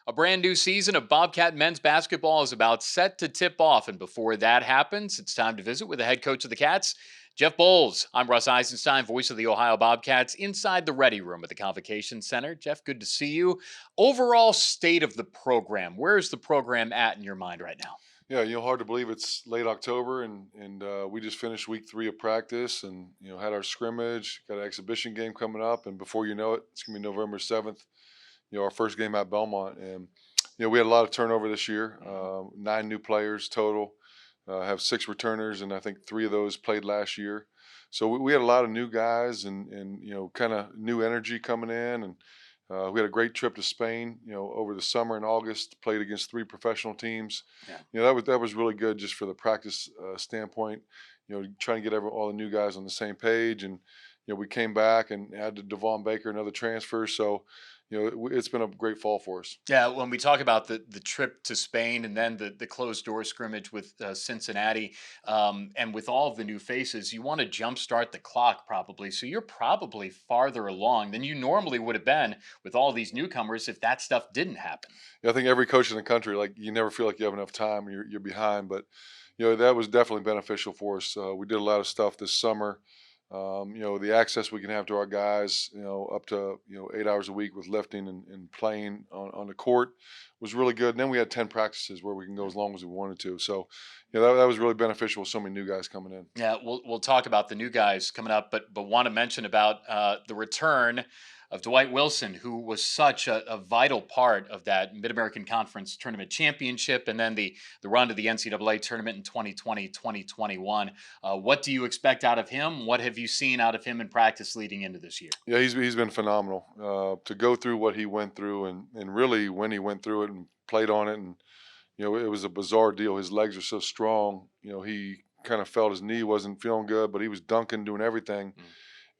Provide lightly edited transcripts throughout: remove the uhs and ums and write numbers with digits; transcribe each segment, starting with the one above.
A brand new season of Bobcat men's basketball is about set to tip off. And before that happens, it's time to visit with the head coach of the Cats, Jeff Bowles. I'm Russ Eisenstein, voice of the Ohio Bobcats, inside the Ready Room at the Convocation Center. Jeff, good to see you. Overall state of the program. Where's the program at in your mind right now? Yeah, hard to believe it's late October, and we just finished week 3 of practice, and had our scrimmage, got an exhibition game coming up, and before you know it, it's gonna be November 7th. Our first game at Belmont, and we had a lot of turnover this year. 9 new players total. Have 6 returners, and I think 3 of those played last year. So we had a lot of new guys, and kind of new energy coming in, and we had a great trip to Spain. Over the summer in August, played against 3 professional teams. Yeah. That was really good just for the practice standpoint. Trying to get all the new guys on the same page, and we came back and added Devon Baker, another transfer. So it's been a great fall for us. Yeah, when we talk about the trip to Spain and then the closed door scrimmage with Cincinnati, and with all of the new faces, you want to jumpstart the clock probably. So you're probably farther along than you normally would have been with all these newcomers if that stuff didn't happen. Yeah, I think every coach in the country, like, you never feel like you have enough time. You're behind, but that was definitely beneficial for us. We did a lot of stuff this summer. The access we can have to our guys, up to 8 hours a week with lifting and playing on the court was really good. And then we had 10 practices where we can go as long as we wanted to. So, that was really beneficial with so many new guys coming in. Yeah, we'll talk about the new guys coming up, but want to mention about the return of Dwight Wilson, who was such a vital part of that Mid American Conference Tournament Championship, and then the run to the NCAA tournament in 2020 2021. What do you expect out of him? What have you seen out of him in practice leading into this year? Yeah, he's been phenomenal. To go through what he went through, and really when he went through it and played on it, and it was a bizarre deal. His legs are so strong. He kind of felt his knee wasn't feeling good, but he was dunking, doing everything. Mm.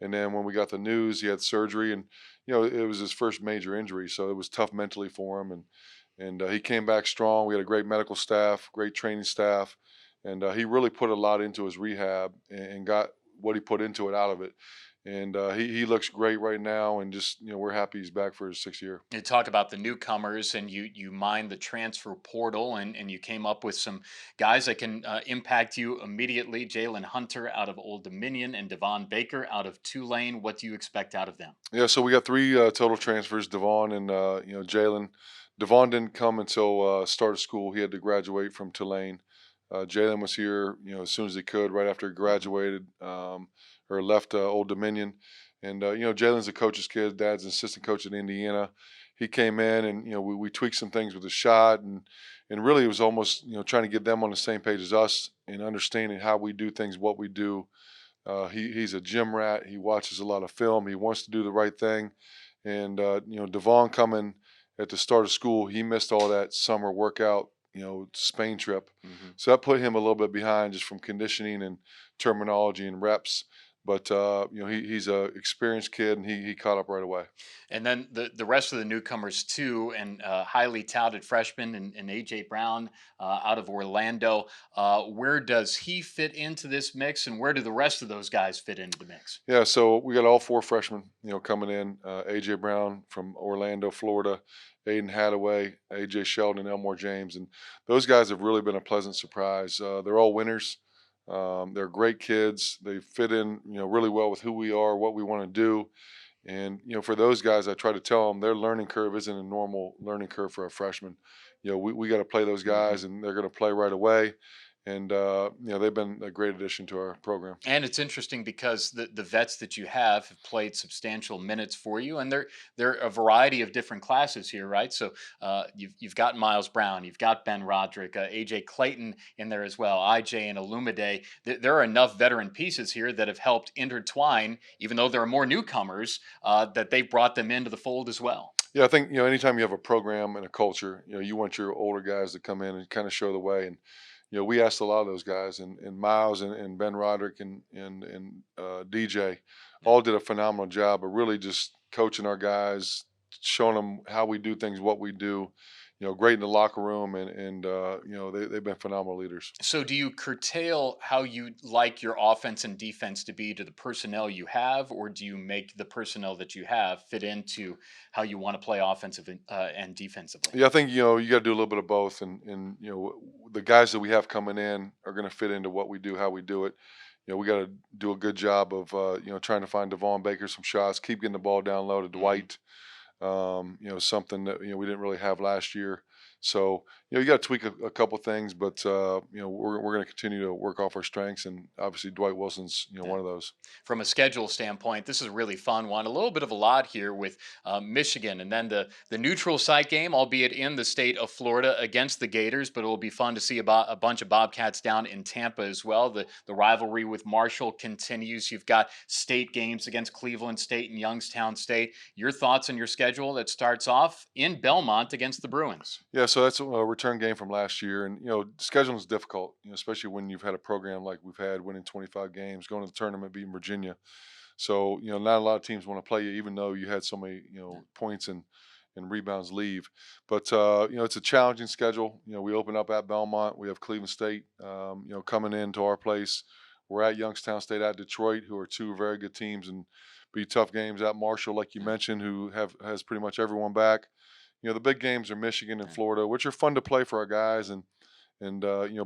And then when we got the news, he had surgery, and it was his first major injury, so it was tough mentally for him. And he came back strong. We had a great medical staff, great training staff, and he really put a lot into his rehab and got what he put into it out of it. And he looks great right now, and just we're happy he's back for his 6th year. You talk about the newcomers, and you mind the transfer portal, and you came up with some guys that can impact you immediately. Jalen Hunter out of Old Dominion and Devon Baker out of Tulane. What do you expect out of them? Yeah, so we got 3 total transfers: Devon and Jalen. Devon didn't come until start of school. He had to graduate from Tulane. Jalen was here, as soon as he could, right after he graduated, or left Old Dominion. And Jalen's a coach's kid. Dad's an assistant coach at Indiana. He came in, and we tweaked some things with his shot, and really it was almost trying to get them on the same page as us and understanding how we do things, what we do. He's a gym rat. He watches a lot of film. He wants to do the right thing. And Devon coming at the start of school, he missed all that summer workout, Spain trip. Mhm. So that put him a little bit behind just from conditioning and terminology and reps. But he's a experienced kid, and he caught up right away. And then the rest of the newcomers too, and highly touted freshman and AJ Brown out of Orlando. Where does he fit into this mix, and where do the rest of those guys fit into the mix? Yeah, so we got all 4 freshmen, coming in. AJ Brown from Orlando, Florida, Aiden Hadaway, AJ Sheldon, Elmore James, and those guys have really been a pleasant surprise. They're all winners. They're great kids. They fit in, really well with who we are, what we want to do. And for those guys, I try to tell them their learning curve isn't a normal learning curve for a freshman. We got to play those Mhm. guys, and they're going to play right away. And they've been a great addition to our program. And it's interesting because the vets that you have played substantial minutes for you, and they're a variety of different classes here, right? So you've got Miles Brown, you've got Ben Roderick, AJ Clayton in there as well, IJ and Alumide. There are enough veteran pieces here that have helped intertwine, even though there are more newcomers, that they've brought them into the fold as well. Yeah, I think anytime you have a program and a culture, you want your older guys to come in and kind of show the way. And we asked a lot of those guys, and Miles and Ben Roderick and DJ Yeah. all did a phenomenal job of really just coaching our guys, showing them how we do things, what we do. Great in the locker room, and they've been phenomenal leaders. So, do you curtail how you like your offense and defense to be to the personnel you have, or do you make the personnel that you have fit into how you want to play offensive and defensively? Yeah, I think you got to do a little bit of both, and the guys that we have coming in are going to fit into what we do, how we do it. We got to do a good job of trying to find Devon Baker some shots, keep getting the ball down low to Hmm. Dwight. Something that we didn't really have last year. So you got to tweak a couple things, but we're going to continue to work off our strengths, and obviously Dwight Wilson's Yeah. one of those. From a schedule standpoint, this is a really fun one. A little bit of a lot here with Michigan, and then the neutral site game, albeit in the state of Florida against the Gators. But it will be fun to see about a bunch of Bobcats down in Tampa as well. The rivalry with Marshall continues. You've got state games against Cleveland State and Youngstown State. Your thoughts on your schedule that starts off in Belmont against the Bruins? Yeah, so that's a return game from last year, and scheduling is difficult, especially when you've had a program like we've had, winning 25 games, going to the tournament, beating Virginia. So not a lot of teams want to play you, even though you had so many points and rebounds leave. But it's a challenging schedule. We open up at Belmont. We have Cleveland State, coming into our place. We're at Youngstown State, at Detroit, who are two very good teams, and be tough games at Marshall, like you Yeah. mentioned, who has pretty much everyone back. The big games are Michigan and Yeah. Florida, which are fun to play for our guys, and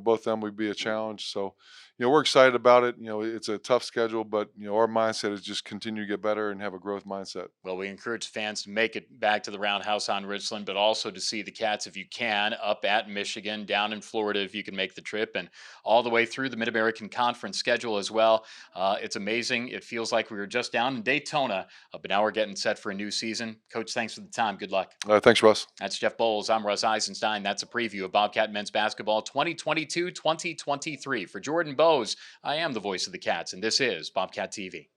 both of them would be a challenge. So we're excited about it. It's a tough schedule, but our mindset is just continue to get better and have a growth mindset. Well, we encourage fans to make it back to the Roundhouse on Richland, but also to see the Cats if you can up at Michigan, down in Florida if you can make the trip, and all the way through the Mid American Conference schedule as well. It's amazing. It feels like we were just down in Daytona, but now we're getting set for a new season. Coach, thanks for the time. Good luck. Thanks, Russ. That's Jeff Bowles. I'm Russ Eisenstein. That's a preview of Bobcat men's basketball 2022 2023. For Jordan Bowes, I am the voice of the Cats, and this is Bobcat TV.